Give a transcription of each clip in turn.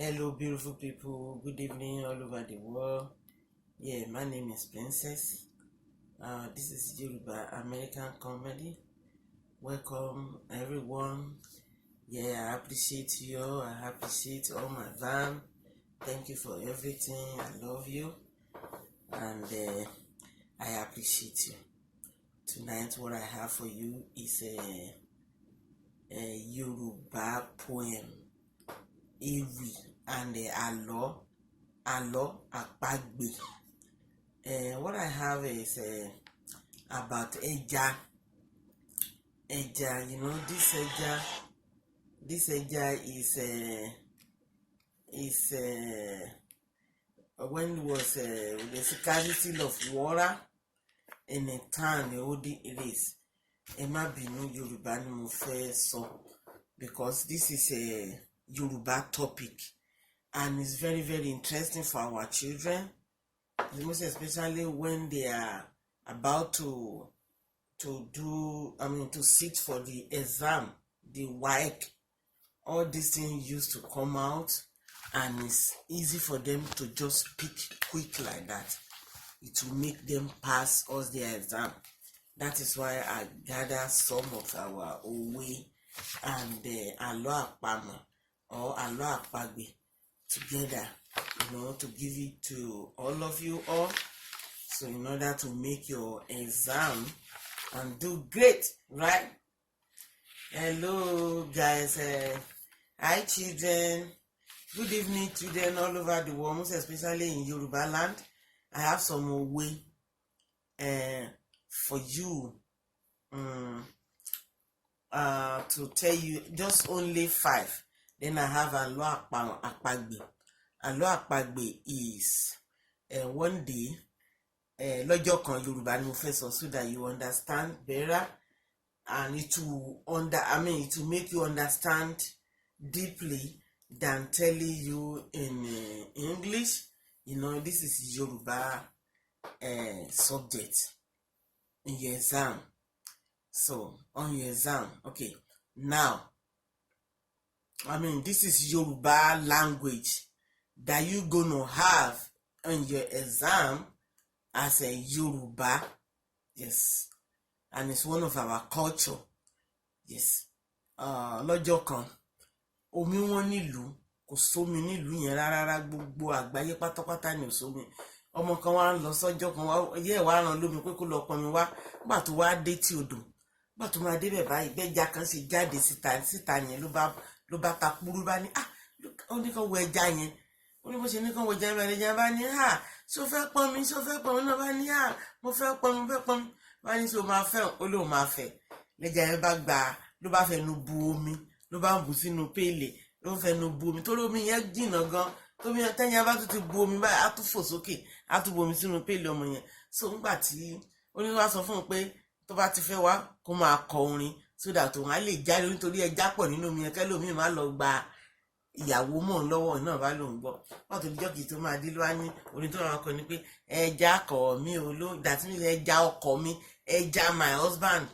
Hello, beautiful people. Good evening, all over the world. Yeah, my name is Princess. This is Yoruba American comedy. Welcome, everyone. Yeah, I appreciate you. I appreciate all my fam. Thank you for everything. I love you, and I appreciate you. Tonight, what I have for you is a Yoruba poem. Ewì and Àlọ́ Apagbe. What I have is about ẹja. You know, this ẹja is when it was the scarcity of water in a town, the old it is. Ẹ má bínú, Yorùbá ni mo fẹ́ sọ, because this is a Yoruba topic and it's very, very interesting for our children, most especially when they are about to sit for the exam, the WAEC. All these things used to come out and it's easy for them to just pick quick like that. It will make them pass us their exam. That is why I gather some of our òwe and àlọ́ àpamọ̀ or àlọ́ àpagbè together, to give it to all of you all, so in order to make your exam and do great, right? Hello guys, hi children, good evening children all over the world, most especially in Yoruba land. I have some òwe for you to tell you, just only 5. Then I have àlọ́ àpagbè. Àlọ́ àpagbè is one day, lọ́jọ́ kan Yorùbá ni mo fẹ́ sọ so that you understand better, and it will make you understand deeply than telling you in English. This is Yoruba subject in your exam. So on your exam, okay, now this is Yoruba language that you're gonna have on your exam as a Yoruba. Yes, and it's one of our culture. Yes. Lọ́jọ́ kan omi wọn nílùú, kò sómi nílùú yẹn rárá, gbogbo àgbáyé pátápátá ni ò sómi. Ọmọ kan wá ń lọ sọ́jọ́ kan wá rán lómi pé kó lọ pọnmi wá. Nígbà tó wá dé tí odò, nígbà tó máa débẹ̀ báyìí, bẹ́ẹ̀ja kan ṣe jáde síta yẹn ló bá ta kúrú, bá ní ó ní kàn wọ ẹja yẹn. Ó ní bó ṣe ní kàn wọ ẹja yẹn, ẹja bá ní ṣó fẹ́ pọnmi náà, bá ní mo fẹ́ pọnmi, bá ní ṣó máa fẹ́, ó lóun máa fẹ́. Lẹ́ja yẹn bá gbà, ló bá fẹnu bu omi, ló bá ń bù sínú péèlè, ló fẹnu bu omi, torí omi yẹn jìnnà gan, tómi tẹ́yìn bá tún ti bu omi báyìí, á tún fò sókè, á tún bu omi sínú péèlè ọmọ yẹn. So ńgbà tí ó ní wá sọ fún un pé tó bá ti fẹ́ wá kó máa kọ orin so that òun á lè jáde, nítorí ẹja pọ̀ nínú omi yẹn, kẹ́lòmíì má lọ gba ìyàwó mọ̀ lọ́wọ́ náà bá lòun gbọ́. Wọ́n tó dijọ́ kìí tó máa dé ló wá ní orin tó máa kọ ni pé ẹja kọ̀ mí that means ẹja ọkọ mi, ẹja my husband.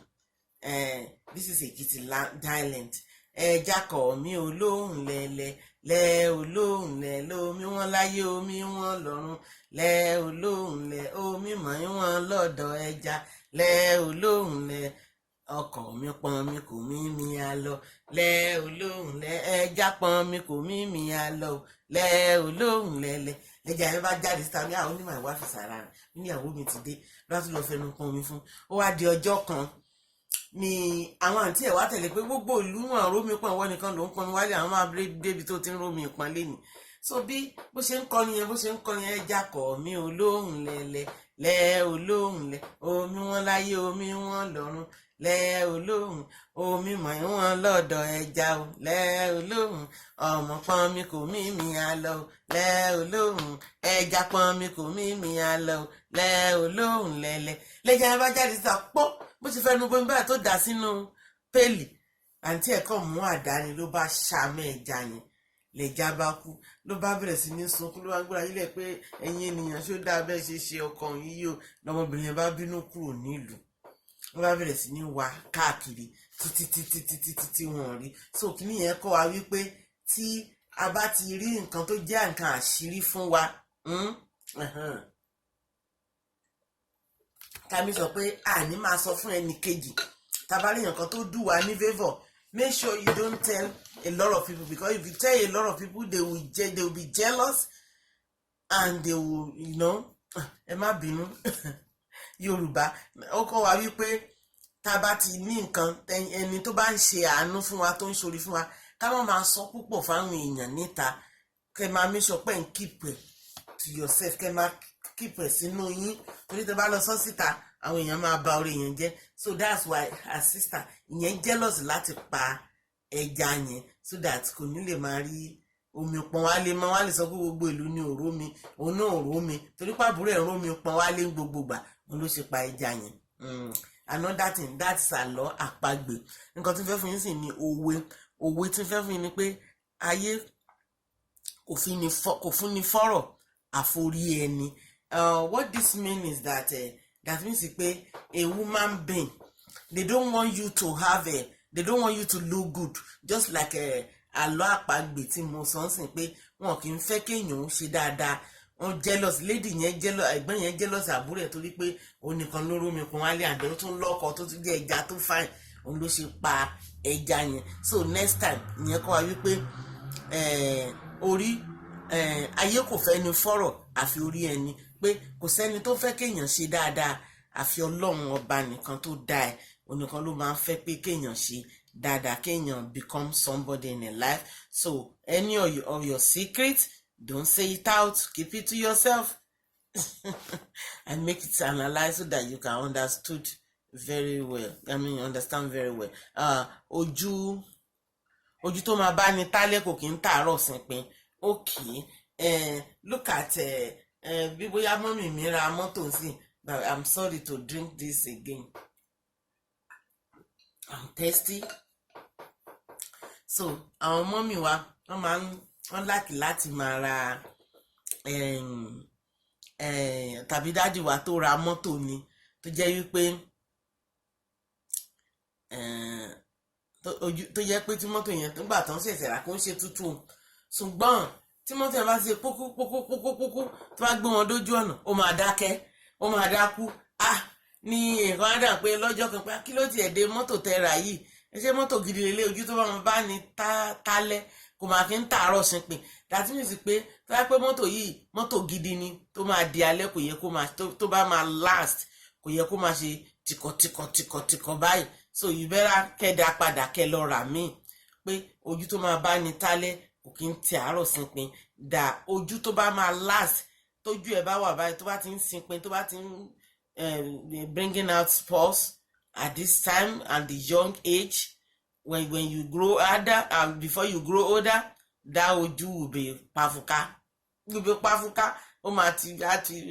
This is Ekiti dialect. Ẹja kọ̀ mí olóhùn lẹ́lẹ́ olóhùn lẹ́ lómi wọn láyé omi wọn lọ́run, lẹ́ olóhùn lẹ́ omi mọ̀ wọn lọ́dọ̀ ẹja, lẹ́ olóhùn lẹ́ ọkọ mi pọn mi kò mímí á lọ, lẹ́ olóhùn lẹ́ ẹja pọn mi kò mímí á lọ, lẹ́ olóhùn lẹ́lẹ́. Lẹ́jà yẹn bá jáde síta ní àwọn onímọ̀ ìwà fìsàrà rẹ̀, níyàwó mi ti dé lọ́tún lọ fẹnu pọn mi fún. Ó wá di ọjọ́ kan ni àwọn àǹtí ẹ̀ wá tẹ̀lé pé gbogbo ìlú wọn rómi pọn, ìwọ nìkan ló ń pọn mi wálé, àwọn máa débi tó ti ń rómi ìpọn lẹ́nìí. So bí bó ṣe ń kọrin yẹn, ẹja kọ̀ mí olóhùn lẹ́ olóhùn lẹ́ omi wọn láyé omi wọn lọ́run, lẹ́ olóhùn omi mọ̀ wọn lọ́dọ̀ ẹja o, lẹ́ olóhùn ọmọ pọn mi kò mímí á lọ, lẹ́ olóhùn ẹja pọn mi kò mímí á lọ, lẹ́ olóhùn lẹ́lẹ́. Lẹ́jà yẹn bá jáde síta pọ́, bó ti fẹnu bomi báyìí tó dà sínú péèlì, àǹtí ẹ̀ kàn mú àdá ni ló bá ṣàmẹ́ ẹja yẹn. Lẹ́jà bá kú, ló bá bẹ̀rẹ̀ sí ní sunkún, ló bá gbéra yílẹ̀ pé ẹ̀yin ènìyàn ṣó dáa bẹ́ẹ̀ ṣe ọkọ yìí o. Lọmọbìnrin yẹn bá bínú kúrò nílùú, wọ́n bá bẹ̀rẹ̀ sí ní wá káàkiri títí wọn rí. So kìíní yẹn kọ́ wa wípé tí a bá ti rí nǹkan tó jẹ́ nǹkan àṣírí fún wa kàmí sọ pé àní máa sọ fún ẹnì kejì tabali nǹkan tó dù wá ní favour. Make sure you don't tell a lot of people, because if you tell a lot of people, they will be jealous and they will, ẹ má bínú Yorùbá ó kọ́ wa wípé tá bá ti ní nǹkan ẹni tó bá ń ṣe àánú fún wa tó ń ṣorí fún wa ká má máa sọ púpọ̀ fáwọn èèyàn níta, kẹ́ máa make sure pé ń keep it to yourself, kẹ́ máa keep it sínú yín, torí tẹ́ bá lọ sọ síta àwọn èèyàn máa bà orí yẹn jẹ́. So that's why her sister ìyẹn jealous láti pa ẹja yẹn so that kò ní lè máa rí omi pọn wálé mọ́, wá lè sọ pé gbogbo ìlú ní òró mi, òun náà òró mi, torí pàbúrò ẹ̀ rómi pọn wálé gbogbo gbà òun ló ṣe pa ẹja yẹn. Another thing, that's àlọ́ àpagbè. Nǹkan tí fẹ́ fún yín sì ni òwe tí fẹ́ fún yín ni pé ayé kò fún ni fọ́rọ̀ àforí ẹni. What this means is that that means pé a woman being, they don't want you to have they don't want you to look good, just like àlọ́ àpagbè tí mo sọ ń sìn pé wọn kì í fẹ́ kéèyàn ṣe dáadáa. Wọ́n jealous, lady yẹn jealous, ẹ̀gbọ́n yẹn jealous àbúrò ẹ̀ torí pé òun nìkan ló rómi pọn wálé àdé ó tún lọ́kọ tó tún jẹ́ ẹja tó fine, òun ló ṣe pa ẹja yẹn. So next time ìyẹn kọ́ wa wípé ayé kò fẹ́ ni fọ́rọ̀ àfi orí ẹni, pé kò sẹ́ni tó fẹ́ kéèyàn ṣe dáadáa àfi Ọlọ́run ọba nìkan tó dá ẹ, òun nìkan ló máa ń fẹ́ pé kéèyàn ṣe dáadáa, kéèyàn become somebody in a life. So any of your secrets, don't say it out, keep it to yourself and make it analyze so that you can understand very well. Understand very well. Ojú tó máa bá ní tálẹ́ kò kí ń tàárọ̀ sínpin. Okay, look at bí bóyá mọ́mì mi ra mọ́tò sí, but I'm sorry to drink this again. I'm thirsty. So àwọn mọ́mì wa wọ́n láti máa ra tàbí dádì wa tó ra mọ́tò ni tó jẹ́ wípé tó jẹ́ pé tí mọ́tò yẹn tó gbà tán ṣẹ̀ṣẹ̀ rà kó ń ṣe tútù, ṣùgbọ́n tí mọ́tò yẹn bá ṣe pókópókópókópókó tó bá gbé wọn dójú ọ̀nà ó máa dákẹ́, ó máa dákú. Ní nǹkan á dà pé lọ́jọ́ kan pé kí ló tiẹ̀ dé mọ́tò tẹ́ ra yìí, ṣé mọ́tò gidi lélẹ̀, ojú tó bá ní tálẹ́ kò máa kí ń tààrọ̀ sínpin. That means pé tó bá pé mọ́tò yìí mọ́tò gidi ni tó máa di alẹ́, kò yẹ kó máa tó bá máa last, kò yẹ kó máa ṣe tìkọ̀tìkọ̀ báyìí. So you better kẹ́dà padà kẹ́ lọ rà míì, pé ojú tó máa bá ní tálẹ́ kò kí ń tààrọ̀ sínpin. Dà ojú tó bá máa last, tójú ẹ̀ bá wà báyìí tó bá ti ń sínpin, tó bá ti ń bringing out spores at this time and the young age, when you grow older and before you grow older, that ojú will be pafuka. Will be pafuka. Ó máa ti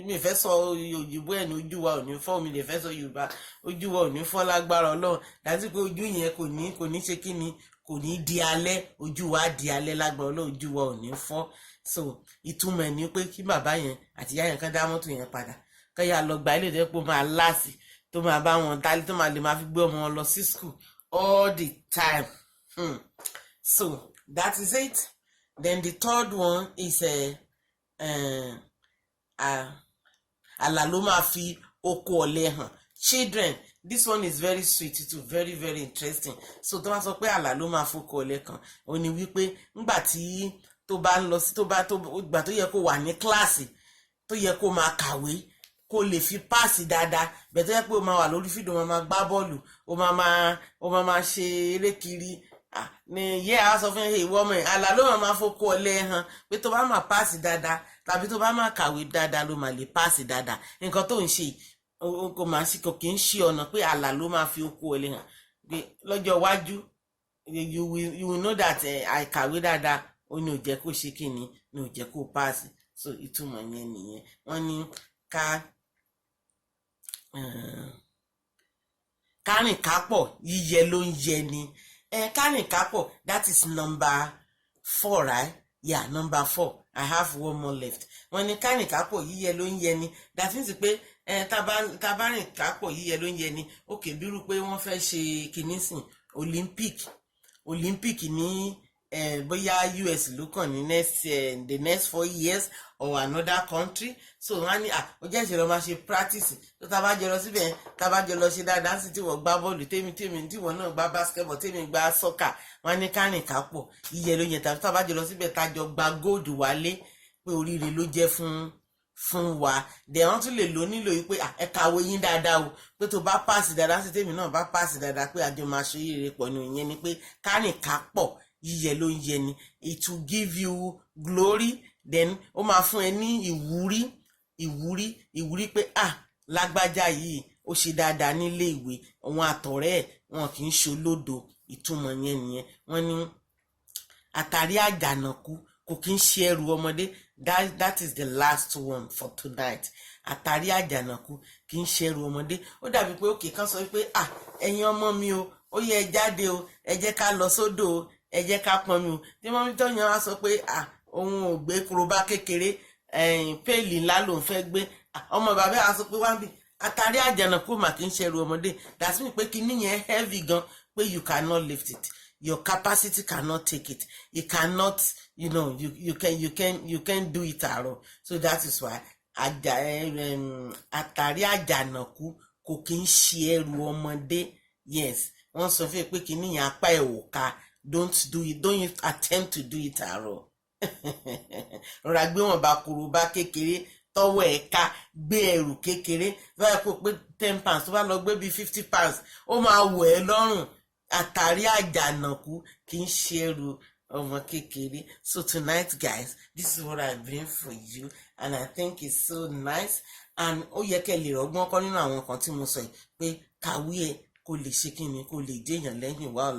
mi fẹ́ sọ òyìnbó ẹ̀ ní ojú wa ò ní fọ́, mi lè fẹ́ sọ Yorùbá ojú wa ò ní fọ́ lágbára Ọlọ́run. Dájú pé ojú yẹn kò ní ṣe kí ni, kò ní di alẹ́, ojú wa di alẹ́ lágbára Ọlọ́run, ojú wa ò ní fọ́. So ìtumọ̀ ẹ̀ ni pé kí bàbá yẹn àti ìyá yẹn kan dá mọ́tò yẹn padà, kán yà lọ gba ilé ìdẹ́pọ̀ máa láàsì tó máa bá wọn dálé, tó máa lè máa fi gbé ọmọ wọn lọ sí school all the time. So that is it. Then the third one is àlà ló máa fi oko ọ̀lẹ hàn. Children, this one is very sweet too, very very interesting. So tó bá sọ pé àlà ló máa foko ọ̀lẹ kan, ó ní wípé ńgbà tí tó bá ń lọ sí ìgbà tó yẹ kó wà ní kíláàsì, tó yẹ kó máa kàwé, kó lè fi páàsì dáadáa, bẹ́ẹ̀ tó yẹ pé ó máa wà lórí fídíò, ó máa gbá bọ́ọ̀lù, ó máa ṣe eré kiri. Ní yẹ́ a sọ fún ìwọ ọmọ ẹ̀, àlà ló máa foko ọ̀lẹ hàn, pé tó bá máa páàsì dáadáa tàbí tó bá máa kàwé dáadáa ló máa lè páàsì dáadáa. Nǹkan tó ń ṣe kò kì í ṣe ọ̀nà pé àlà ló máa fi oko ọ̀lẹ hàn, pé lọ́jọ́ iwájú you will know that àìkàwé dáadáa ó ní ò jẹ́ kó ṣe kí ni ò jẹ́ kó páàsì. So ìtumọ̀ yẹn nìyẹn. Wọ́n ní kárìn kápọ̀ yíyẹ ló ń yẹ ni. Kárìn kápọ̀, that is number 4, right? Yeah, number 4. I have one more left. Wọ́n ní kárìn kápọ̀ yíyẹ ló ń yẹ ni. That means pé tabarin kápọ̀ yíyẹ ló ń yẹ ni. Okay, bírú pé wọ́n fẹ́ ṣe kìíní sìn Olympic ní bóyá US ló kàn ní the next 4 years or another country, so wọ́n á ní ó jẹ́ ìṣẹ̀lẹ̀ máa ṣe practice tó tá bá jọ lọ síbẹ̀ tá bá jọ lọ ṣe dáadáa sí tí wọ́n gbá bọ́ọ̀lù tèmi tí wọ́n náà gbá basketball tèmi gbá soccer, wọ́n á ní kárìn kápọ̀ iye ló yẹn tàbí tá bá jọ lọ síbẹ̀ tá jọ gba gold wálé pé oríire ló jẹ́ fún wa. Dẹ̀ wọ́n tún lè lò nílò yìí pé ẹ kàwé yín dáadáa o, pé tó bá pass dáadáa sí tèmi náà bá pass dáadáa pé àjọ máa ṣe oríire pọ̀ ní ìyẹn ni pé kárìn kápọ̀ yíyẹ ló ń yẹ ni. It will give you glory, then ó máa fún ẹ ní ìwúrí pé lágbájá yìí ó ṣe dáadáa nílé ìwé, àwọn àtọ̀rẹ́ ẹ̀ wọn kì í ṣolódo. Ìtumọ̀ yẹn nìyẹn. Wọ́n ní àtàrí àjànàkú kò kí ń ṣe ẹrù ọmọdé. That is the last one for tonight. Àtàrí àjànàkú kì í ṣe ẹrù ọmọdé. Ó dàbí pé òkè kan sọ pé ẹ̀yin ọmọ mi o, ó yẹ ẹ jáde o, ẹ jẹ́ ká lọ sódò o, ẹ jẹ́ ká pọn mi o. Tí mọ́mí tó yan wá sọ pé òun ò gbé korobá kékeré, péèlì ńlá lòun fẹ́ gbé. Ọmọ bàbá wa sọ pé wá ń bì àtàrí àjànàkú mà kì í ṣe ẹrù ọmọdé. That's mean pé kíní yẹn heavy gan pé you cannot lift it. Your capacity cannot take it. You cannot, you can do it at all. So that is why àtàrí àjànàkú kò kí ń ṣe ẹrù ọmọdé. Yes, wọ́n sọ fún ẹ pé kíní yẹn apá ẹ̀ ò ká. Don't do it. Don't attempt to do it at all. Rọra gbé wọn bá korobá kékeré tọwọ́ ẹ̀ ká, gbé ẹrù kékeré. Báyìí kó pé 10 pounds tó bá lọ gbé bí 50 pounds ó máa wọ̀ ẹ́ lọ́rùn. Àtàrí àjànàkú kì í ṣe ẹrù ọmọ kékeré. So tonight guys, this is what I bring for you and I think it's so nice. And ó yẹ kẹ́ lè rọ́gbọ́n kọ́ nínú àwọn kan tí mo sọ yìí pé kàwé ẹ̀ kó lè ṣe kíni kó lè jẹ́yàn lẹ́yìn wá ọ̀la.